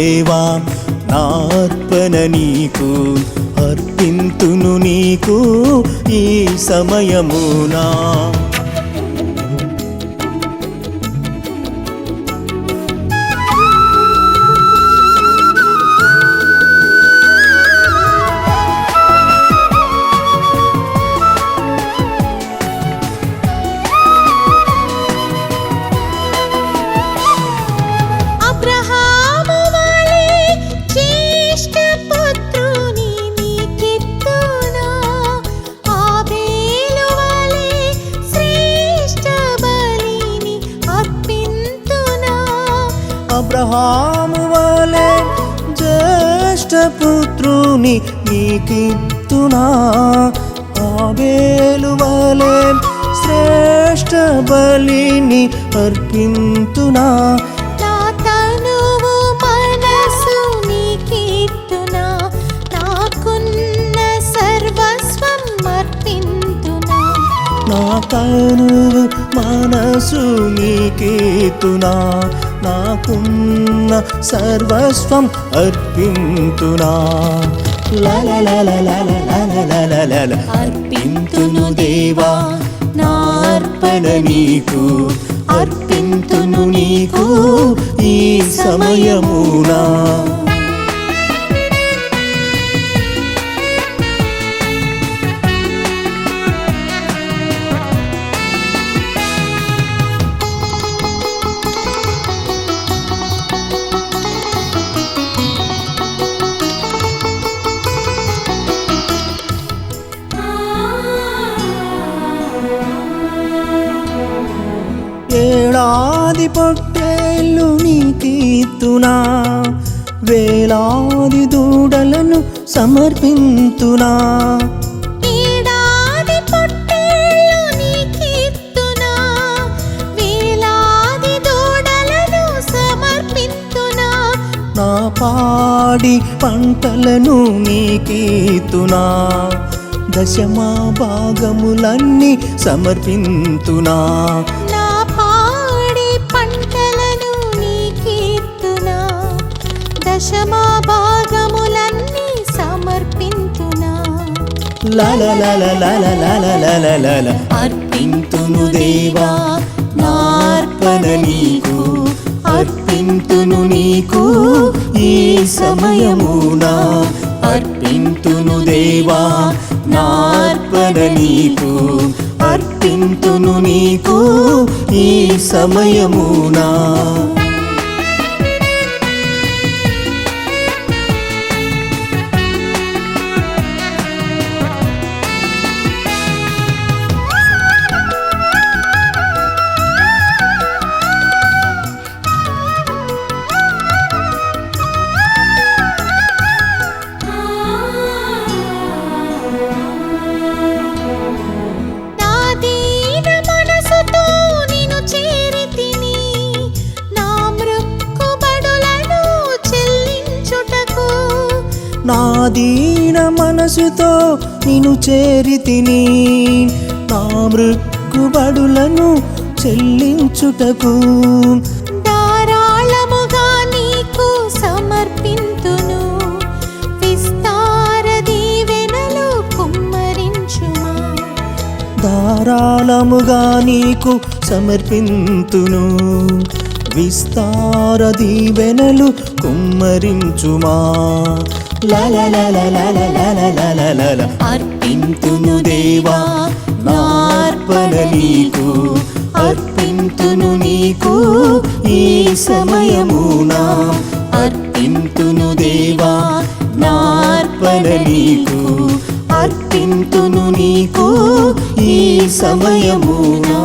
దేవా నార్పణ నీకు అర్పింతును నీకు ఈ సమయమునా అబ్రహాము వలె జ్యేష్ఠ పుత్రుని నీకిత్తునా ఆబేలు వలె శ్రేష్ఠ బలిని అర్పింతునా నా తనువు మనసు నీకిత్తునా నాకున్న సర్వస్వం అర్పింతునా నా తనువు మనసు నీకిత్తునా నాకున్న సర్వస్వం అర్పింతునా అర్పింతును దేవా నార్పణ నీకు అర్పింతును నీకు ఈ సమయమునా ఏడాది పొట్టేళ్ళు నీకిత్తునా వేలాది దూడలను సమర్పింతునా ఏడాది పొట్టేళ్ళు నీకిత్తునా వేలాది దూడలను సమర్పింతునా నా పాడి పంటలను నీకిత్తునా దశమా భాగములన్నీ సమర్పింతునా దశమా భాగములన్నీ సమర్పింతునా అర్పింతును దేవా నార్పణ నీకు అర్పింతును నీకు ఈ సమయమునా అర్పింతును దేవా నార్పణ నీకు అర్పింతును నీకు ఈ సమయమునా నా దీన మనసుతో నిన్ను చేరితిని నా మృక్కుబడులను చెల్లించుటకు ధారాళముగా నీకు సమర్పింతును విస్తార దీవెనలు కుమ్మరించుమా ధారాళముగా నీకు సమర్పింతును విస్తార దీవెనలు కుమ్మరించుమా అర్పింతును దేవా నార్పణ నీకు అర్పింతును నీకు ఈ సమయమునా అర్పింతును దేవా నార్పణ నీకు అర్పింతును నీకు ఈ సమయమునా